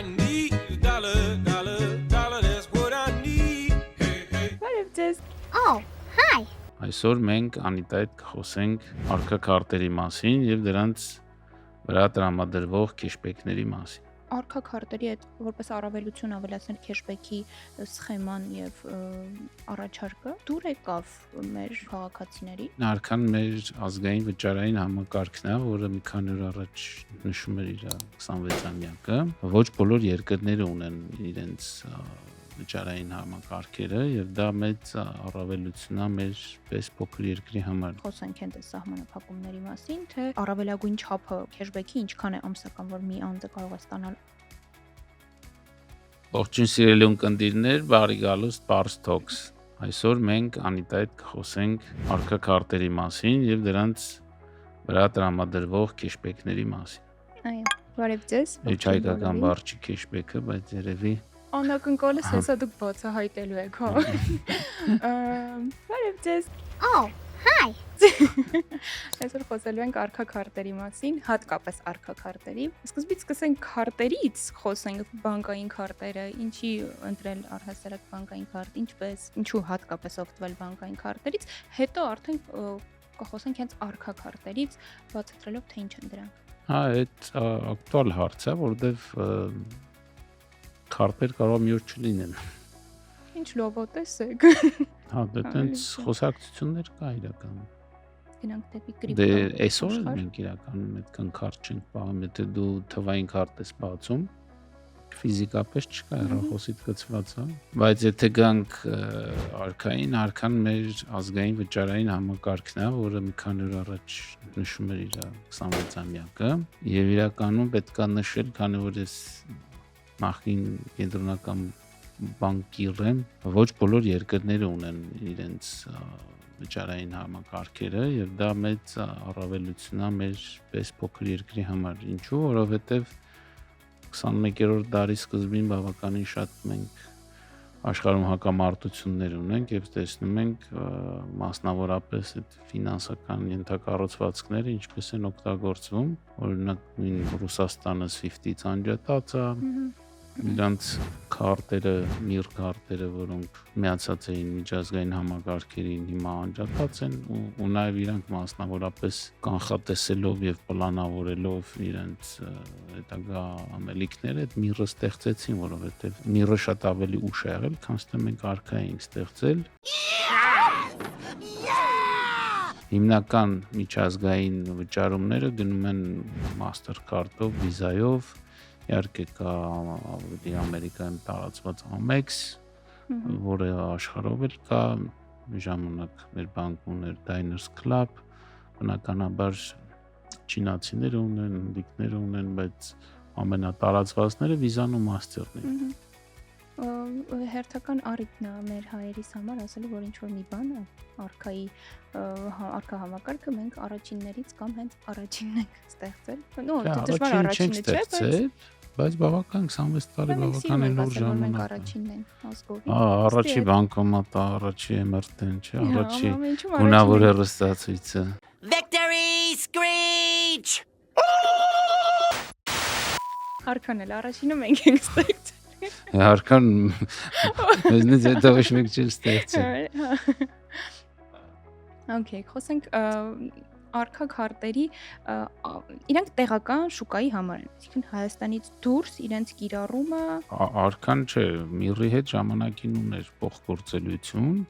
I need a dollar, dollar, dollar, that's what I need. Hey, hey. Բարև ձեզ։ Oh, hi. Այսօր մենք Անիտայի հետ կխոսենք արքաքարտերի մասին եւ դրանց վրա տրամադրվող քեշբեքների մասին։ Արքաքարտերի հետ որպես առավելություն ավելացնել քեշբեքի սխեման եւ առաջարկը դուր եկավ մեր քաղաքացիների։ Արքան մեր ազգային վճարային համակարգն է, որը մի քանի օր առաջ նշում էր իր 26-ամյակը։ Ոչ բոլոր երկրները ունեն իրենց վճարային համակարգերը եւ դա մեծ առավելություն է մեր պես փոքր երկրի համար։ Խոսենք հենց այս սահմանափակումների մասին, թե առավելագույն չափը քեշբեքի ինչքան է ամսական, որ մի անձը կարող է ստանալ։ Ողջույն սիրելի ունկնդիրներ, բարի գալուստ Pars Talks։ Այսօր մենք Անիտայի հետ կխոսենք արքաքարտերի մասին եւ դրանց վրա տրամադրվող քեշբեքների մասին։ Այո, բարև ձեզ։ Ինչ հայկական բառ չի քեշբեքը, բայց երևի Անակնկալս հեսա դուք բացահայտելու եք, հա։ Բարև ձեզ։ Oh, hi. Այսօր խոսելու ենք արքաքարտերի մասին, հատկապես արքաքարտերի։ Սկզբից սկսենք քարտերից, խոսենք բանկային քարտերը, ինչի ընտրել առհասարակ բանկային քարտ, ինչպես, ինչու հատկապես օգտվել բանկային քարտերից, հետո արդեն կխոսենք հենց արքաքարտերից, բացատրելով թե ինչ են դրանք։ հա, այդ ակտուալ հարց է, որովհետեւ քարտեր կարող մի օր չլինեն։ Ինչ լովոտես եք։ Հա, դենց խոսակցություններ կա իրականում։ Գնանք դեպի Դե կրիպտո։ այսօր էլ մենք իրականում այդքան քարտ չենք պահում, եթե դու թվային քարտ ես բացում, ֆիզիկապես չկա, հեռախոսիդ գծված է, բայց եթե գանք արքան մեր ազգային վճարային համակարգն է, որը մի քանի օր առաջ նշում էր իր 26-ամյակը, եւ իրականում պետք է նշել, քանի որ ես նախին կենտրոնական բանկիր եմ, ոչ բոլոր երկրները ունեն իրենց վճարային համակարգերը եւ դա մեծ առավելություն է մեր պես փոքր երկրի համար։ Ինչու՞, որովհետեւ 21-րդ դարի սկզբին բավականին շատ մենք աշխարհում հակամարտություններ ունենք եւ տեսնում ենք մասնավորապես այդ ֆինանսական ենթակառուցվածքները ինչպես են օգտագործվում, օրինակ Ռուսաստանը SWIFT-ից անջատած է, իրանց քարտերը, միր քարտերը, որոնք միացած էին միջազգային համակարգերին, հիմա անջատած են ու նաև իրանք մասնավորապես կանխատեսելով եւ պլանավորելով իրենց հետագա ամելիքները այդ միրը ստեղծեցին, որովհետեւ միրը շատ ավելի ուշ է եղել, քան թե մենք արքային ստեղծել։ Հիմնական միջազգային վճարումները գնում են Mastercard-ով, Visa-ով, իհարկե կա ավելի Ամերիկայում տարածված Amex, որը աշխարհով էլ կա, ժամանակ մեր բանկն ուներ Diners Club, բնականաբար չինացիները ունեն, հնդիկները ունեն, բայց ամենատարածվածները Visa-ն ու Master-ն են։ Հերթական առիթն է մեր հայերիս համար ասելու, որ ինչ որ մի բան է արքայի արքա համակարգը մենք առաջիններից կամ հենց առաջինն ենք ստեղծել։ Նո, դժվար առաջինը չէ, բայց բավական 26 տարի բավական է նոր ժամանակ։ Մենք առաջինն ենք ազգովի։ Առաջի բանկոմատը, առաջի MRT-ն, չէ, առաջի գունավոր հեռուստացույցը։ Victory screech! Արքան էլ առաջինը մենք ենք ստեղծել։ Արքան մեզնից հետո ոչ մեկ չի ստեղծել։ Okay, խոսենք արքաքարտերի իրանք տեղական շուկայի համար են։ Այսինքն Հայաստանից դուրս իրենց կիրառումը արքան չէ, միրի հետ ժամանակին ուներ փոխգործելություն,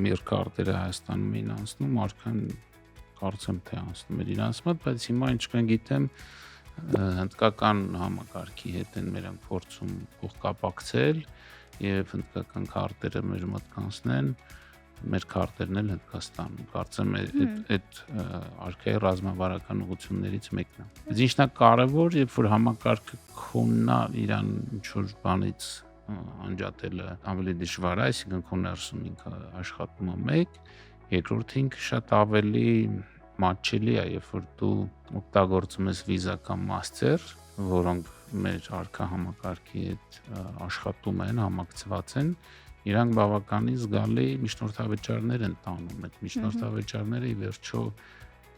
միր քարտերը Հայաստանում էին անցնում, արքան կարծեմ թե անցնում էր իրանց մոտ, բայց հիմա ինչքան գիտեմ հնդկական համակարգի հետ են մերոնք փորձում փոխկապակցել եւ հնդկական քարտերը մեր մոտ կանցնեն, մեր քարտերն էլ Հնդկաստանում։ Կարծեմ այդ արքայի ռազմավարական ուղղություններից մեկն է։ Բայց ինչն է կարևոր, երբ որ համակարգը քոնն է, իրան ինչ որ բանից անջատելը ավելի դժվար է, այսինքն քո ներսում ինքը աշխատում է մեկ, երկրորդը ինքը շատ ավելի մատչելի է, երբ որ դու օգտագործում ես Visa կամ Master, որոնք մեր արքա համակարգի հետ աշխատում են, համակցված են, իրանք բավականին զգալի միջնորդավճարներ են տանում, այդ միջնորդավճարները ի վերջո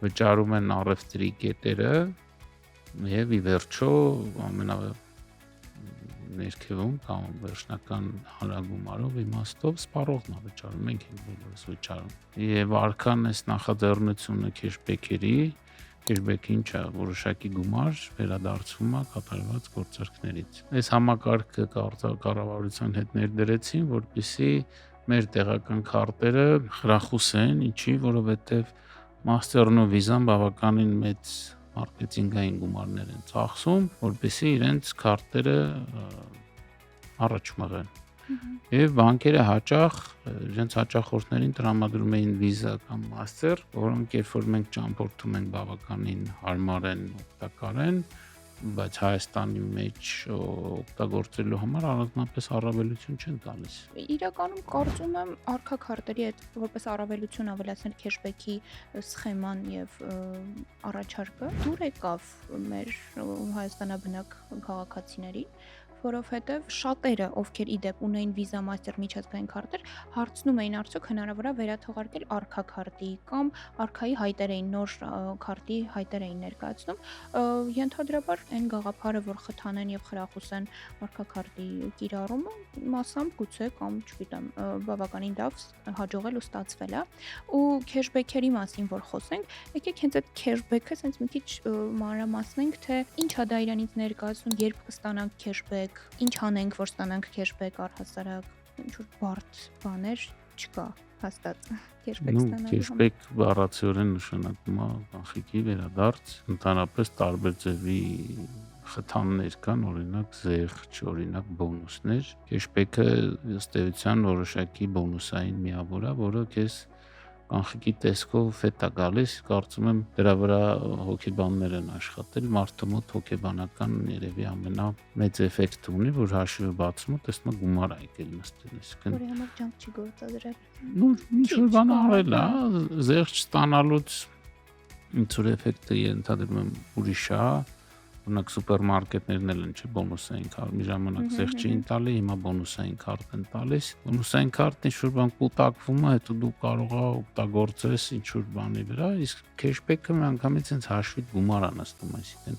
վճարում են առևտրի կետերը եւ ի վերջո ներքևում կամ վերջնական հանրագումարով իմաստով սպառողն է վճարում, մենք ենք բոլորս վճարում։ Եվ արքան այս նախաձեռնությունը cashback-ի ինչ է, որոշակի գումար վերադարձվում է կատարված գործարքներից։ Այս համակարգը կառավարության հետ ներդրեցին, որպեսզի մեր տեղական քարտերը խրախուսեն, ինչի, որովհետև Master-ն ու Visa-ն բավականին մեծ մարքեթինգային գումարներ են ծախսում, որպեսզի իրենց քարտերը առաջ մղեն։ Եվ բանկերը հաճախ իրենց հաճախորդներին տրամադրում էին Visa կամ Master, որոնք երբ որ մենք ճամփորդում ենք բավականին հարմար են, օգտակար են, բայց Հայաստանի մեջ օգտագործելու համար առանձնապես առավելություն չեն տալիս։ Իրականում կարծում եմ արքա քարտերի հետ որպես առավելություն ավելացնել cashback-ի սխեման եւ առաջարկը դուր եկավ մեր հայաստանաբնակ քաղաքացիներին, որովհետև շատերը, ովքեր իդեպ ունեին Visa Master միջազգային քարտեր, հարցնում էին արդյոք հնարավոր է վերաթողարկել արքա քարտի կամ արքայի հայտեր էին նոր քարտի հայտեր էին ներկայացնում, ենթադրաբար այն գաղափարը, որ խթանեն եւ խրախուսեն արքա քարտի կիրառումը, մասամբ գուցե կամ չգիտեմ, բավականին լավ հաջողել ու ստացվել է, ու cashback-երի մասին որ խոսենք, եկեք հենց այդ cashback-ը sense մի քիչ մանրամասնենք, թե ինչ է դա իրանից ներկայացնում, երբ կստանանք cashback, ինչ անենք, որ ստանանք cashback առհասարակ, ինչ-որ բարդ բաներ չկա հաստատ cashback ստանալու։ Cashback բառացիորեն նշանակում է կանխիկի վերադարձ, ընդհանրապես տարբեր ձևի խթաններ կան, օրինակ զեղչ, օրինակ բոնուսներ։ Cashback-ը ըստ էության որոշակի բոնուսային միավոր է, որը քեզ կանխիկի տեսքով հետ է գալիս, կարծում եմ դրա վրա հոգեբաններ են աշխատել, մարդու մոտ հոգեբանական երևի ամենամեծ էֆեկտ ունի, որ հաշիվը բացում ու տեսնում է գումար է եկել նստել, այսինքն Որի համար ջանք չի գործադրել։ ինչ որ բան արել է, զեղչ ստանալուց ինչ որ էֆեկտը ենթադրում եմ ուրիշ է, օրինակ սուպերմարկետներն էլ են չէ բոնուսային քարտ, մի ժամանակ զեղչ էին տալի, հիմա բոնուսային քարտ են տալիս։ Բոնուսային քարտն ինչ որ բան կուտակվում է, հետո դու կարող ես օգտագործես ինչ որ բանի վրա, իսկ cashback-ը միանգամից հենց հաշվիդ գումար է նստում, այսինքն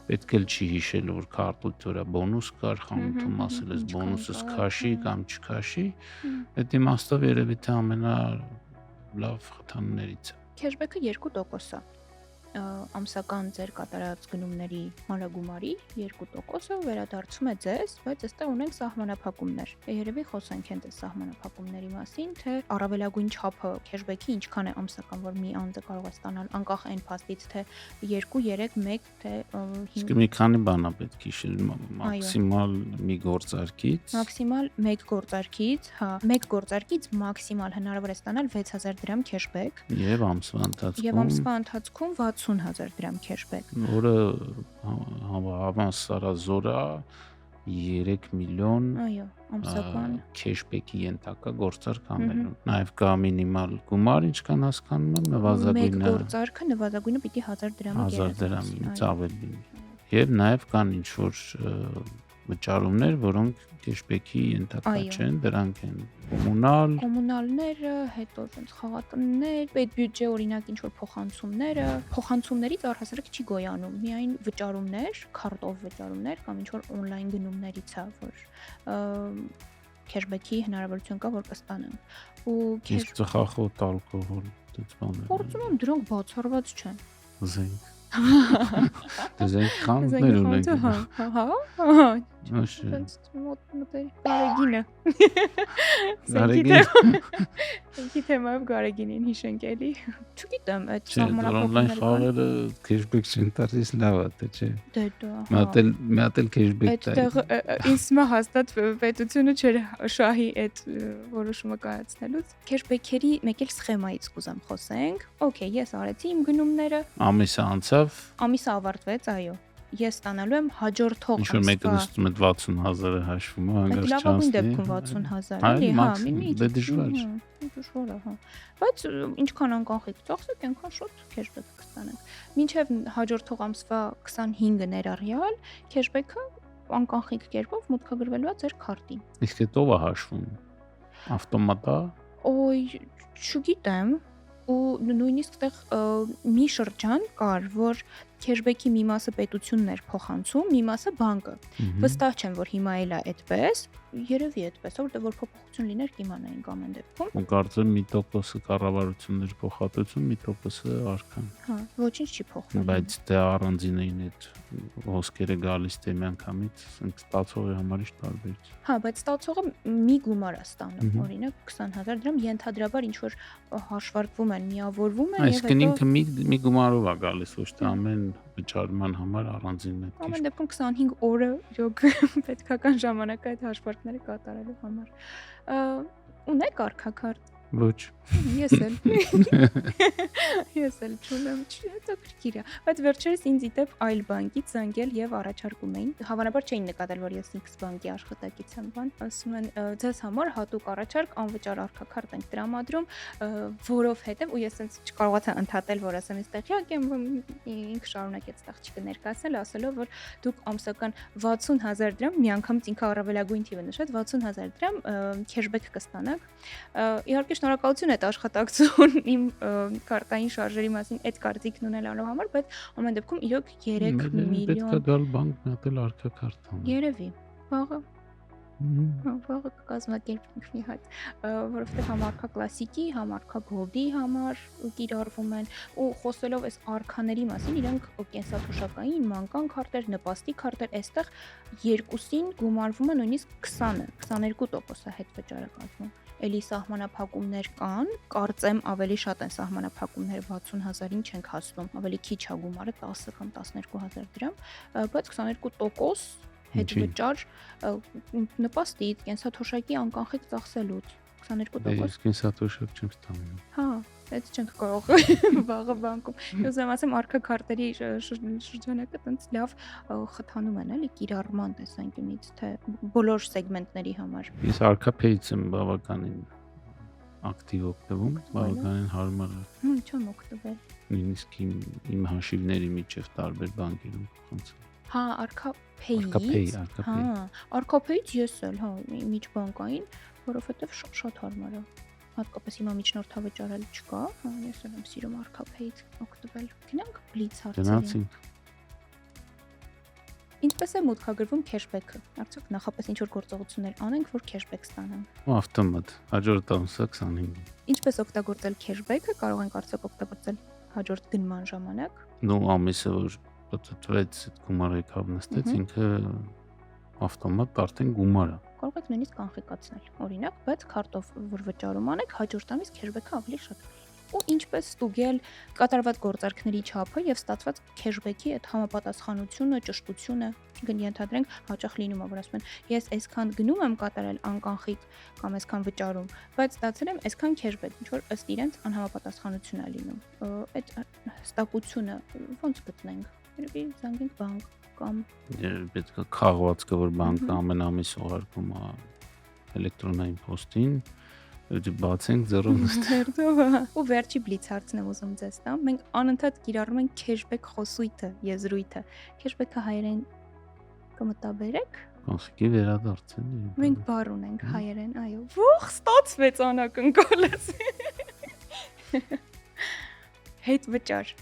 պետք էլ չի հիշել որ քարտուց վրա բոնուս կար, խանութում ասել ես բոնուսս քաշի կամ չքաշի, այդ իմաստով երևի թե ամենալավ խթաններից է։ Cashback-ը 2% է։ Ամսական ձեր կատարած գնումների մանրագումարի 2%-ը վերադարձում է ձեզ, բայց այստեղ ունենք սահմանափակումներ։ Երևի խոսենք հենց այս սահմանափակումների մասին, թե առավելագույն չափը cashback-ի ինչքան է ամսական, որ մի անձը կարող է ստանալ անկախ այն փաստից, թե 2, 3, 1, թե 5։ Իսկ մի քանի բան է պետք հիշել, մաքսիմալ մի գործարքից։ Մաքսիմալ 1 գործարքից, հա, 1 գործարքից մաքսիմալ հնարավոր է ստանալ 6000 դրամ cashback։ Եվ ամսվա ընթացքում 60000 դրամ cashback, որը հավասարազոր է 3 միլիոն ամսական cashback-ի ենթակա գործարք անելուն։ Նաև կա մինիմալ գումար, ինչքան հասկանում եմ, մեկ նվազագույնը գործարքը նվազագույնը պիտի 1000 դրամը 1000 դրամից ավելի։ Եվ նաև կան ինչ-որ վճարումներ, որոնք cashback-ի ենթակա չեն, դրանք են կոմունալները, հետո այնց խաղատներ, պետբյուջե օրինակ ինչ-որ փոխանցումներից առհասարակ չի գոյանում, միայն վճարումներ, քարտով վճարումներ կամ ինչ-որ on-line գնումներից է, որ cashback-ի հնարավորություն կա, որ կստանանք։ Ու իսկ ծխախոտ, ալկոհոլ, դից բաներ։ Գործում եմ դրանք բացառված չեն։ Զենք։ Դեզենք խանութներ ունենք։ Հա։ Գարեգինը։ Զենքի թեմայով Գարեգինին հիշենք էլի։ Չգիտեմ, այդ on-line խաղերը cashback չեն տալիս լավ է, թե չէ։ Դե դա։ Մի հատ էլ cashback տա։ Այդտեղ ինձ մա հաստատ պետությունը չէր շահի այդ որոշումը կայացնելուց։ Cashback-երի մեկ էլ սխեմայից կուզեմ խոսենք։ Okay, ես արեցի իմ գնումները։ Ամիսը անցավ։ Ամիսը ավարտվեց, այո։ Ես ստանալու եմ հաջորդող ամսվա։ Ինչ-որ մեկը նստում է 60000-ը հաշվում, հանգարց չանցնի։ Լավագույն դեպքում 60000, էլի, հա, մինիմից։ Դե դժվար։ Դժվար է, հա։ Բայց ինչքան անկանխիկ ծախսեք, այնքան շուտ cashback կստանանք։ Մինչև հաջորդող ամսվա 25-ը ներառյալ cashback-ը անկանխիկ կերպով մուտքագրվելու է ձեր քարտին։ Իսկ այդ ով է հաշվում։ Ավտոմատ է։ Ոյ, չգիտեմ, ու նույնիսկ այդտեղ մի շրջան կար, որ cashback-ի մի մասը պետությունն էր փոխանցում, մի մասը բանկը։ Վստահ չեմ, որ հիմա էլ է այդպես, երևի այդպես, որտեղ որ փոփոխություն լիներ կիմանայինք ամեն դեպքում։ Ու կարծեմ մի տոկոսը կառավարությունների փոխհատուցում, մի տոկոսը արքան։ Հա, ոչինչ չի փոխվում։ Բայց դե առանձինային այդ ոսկերը գալիս թե միանգամից, ասենք ստացողի համար ինչ տարբերություն։ Հա, բայց ստացողը մի գումար է ստանում, օրինակ 20000 դրամ, ենթադրաբար ինչ որ հաշվարկվում են, միավորվում են Այս կնինքը մի գումարով է գալիս, ոչ թե ամեն վճարման համար առանձին է։ ամեն դեպքում 25 օրը իրոք պետքական ժամանակ է այդ հաշվարկները կատարելու համար։ Ունեք արքակարտ։ Ոչ։ Ես էլ։ Ես էլ չունեմ, դա քրքիր է։ Բայց վերջերս ինձ իդեպ այլ բանկից զանգել եւ առաջարկում էին։ Հավանաբար չէին նկատել, որ ես X բանկի աշխատակից եմ, բան։ Ասում են, ձեզ համար հատուկ առաջարկ անվճար արքակարտ ենք տրամադրում, որովհետեւ ու ես ինձ չկարողացա ընդհատել, որ ասեմ, ես տեղյակ եմ, ինքը շարունակեց աղջիկը ներկայացնել, ասելով, որ դուք ամսական 60000 դրամ միանգամից ինքը առավելագույն թիվը նշեց, 60000 դրամ cashback կստանաք։ Իհարկե շնորհակալություն այդ աշխատակցուն իմ կարտային շարժերի մասին այդ կարծիքն ունենալու համար, բայց ամեն դեպքում իրոք 3 միլիոն պետք է գալ բանկ մտել արքակարտ անել։ Երևի, վաղը վաղը կազմակերպենք մի հատ, որովհետև համարքա կլասիկի, համարքա գոլդի համար կիրառվում են ու խոսելով այս արքաների մասին, իրենք կենսաթոշակային, մանկան քարտեր, նպաստի քարտեր, այստեղ երկուսին գումարվում է նույնիսկ 22% հետ վճարը կազմում։ Էլի սահմանափակումներ կան, կարծեմ ավելի շատ են սահմանափակումները 60000-ին չենք հասնում, ավելի քիչ է գումարը 10 կամ 12000 դրամ, բայց 22% հետ վճար նպաստից, կենսաթոշակի անկանխիկ ծախսելուց 22%։ Ես կենսաթոշակ չեմ ստանում։ Հա, այդ չենք կարող վաղը բանկում։ Ես ուզում ասեմ արքակարտերի շրջանակը տենց լավ խթանում են, էլի կիրառման տեսանկյունից, թե բոլոր սեգմենտների համար։ Ես արքապեից եմ բավականին ակտիվ օգտվում, բավականին հարմար է։ Չեմ օգտվել։ Նույնիսկ իմ հաշիվների միջև տարբեր բանկերում փոխանցում։ Հա, արքապեից։ Հա, արքապեից ես էլ, հա, միջբանկային, որովհետև շատ հարմար է։ Հատկապես հիմա միջնորդավճարել չկա, հա, ես էլ եմ սիրում արքապեից օգտվել։ Գնանք բլից հարցերին։ Գնացինք։ Ինչպես է մուտքագրվում cashback-ը։ Արդյոք նախապես ինչ որ գործողություններ անենք, որ cashback ստանանք։ Ու ավտոմատ, հաջորդ ամսը 25։ Ինչպես օգտագործել cashback-ը, կարող ենք արդյոք օգտագործել հաջորդ գնման ժամանակ։ Նո ամիսը որ պատտվեց այդ գումարը եկավ նստեց, ինքը ավտոմատ արդեն գումար է։ Կարող եք նույնիսկ կանխիկացնել, օրինակ, բայց քարտով որ վճարում անեք, հաջորդ ամիս cashback-ը ավելի շատ է։ Ու ինչպես ստուգել կատարված գործարքների չափը եւ ստացված cashback-ի այդ համապատասխանությունը, ճշտությունը, ենթադրենք հաճախ լինում է, որ ասում են, ես այսքան գնում եմ կատարել անկանխիկ կամ այսքան վճարում, բայց ստացել եմ այսքան cashback, ինչ որ ըստ իրենց անհամապատասխանություն է լինում։ Այդ հստակությունը ո՞նց գտնենք։ Երևի զանգենք բանկ կամ պետք է քաղվածքը որ բանկը ամեն ամիս ուղարկում է էլեկտրոնային փոստին, դե բացենք ձեռով նստել։ Ու վերջի բլից հարցն եմ ուզում ձեզ տամ։ Մենք անընդհատ կիրառում ենք cashback խոսույթը, եզրույթը։ Cashback-ը հայերեն կմտաբերեք։ Կանխիկի վերադարձ է։ Մենք բառ ունենք հայերեն, այո։ Ո՜ղ, ստացվեց անակնկալս։ Հետ վճար։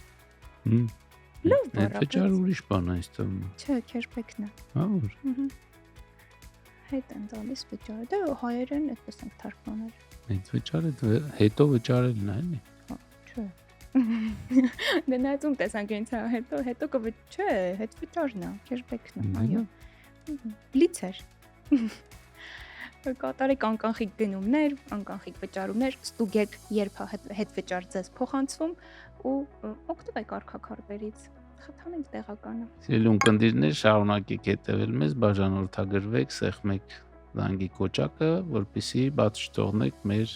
Լավ բառ է։ Վճար ուրիշ բան է այստեղ։ Չէ, cashback-ն է։ Հա որ։ Հետ են տալիս վճարը։ Դա հայերեն այդպես ենք թարգմանել։ Այդ վճարը հետո վճարելն է, էլի։ Չէ։ Դե նայում տեսանկյունից հետո չէ, հետ վճարն է, cashback-ն է, այո։ Բլիցեր։ Կատարեք անկանխիկ գնումներ, անկանխիկ վճարումներ, ստուգեք երբ հետ վճար ձեզ փոխանցվում ու օգտվեք արքակարտերից։ Խթանենք տեղականը։ Սիրելի ունկնդիրներ, շարունակեք հետևել մեզ, բաժանորդագրվեք, սեղմեք զանգի կոճակը, որպեսզի բաց չթողնեք մեր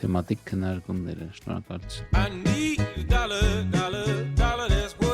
թեմատիկ քննարկումները։ Շնորհակալություն։ I need a dollar, dollar, dollar, that's what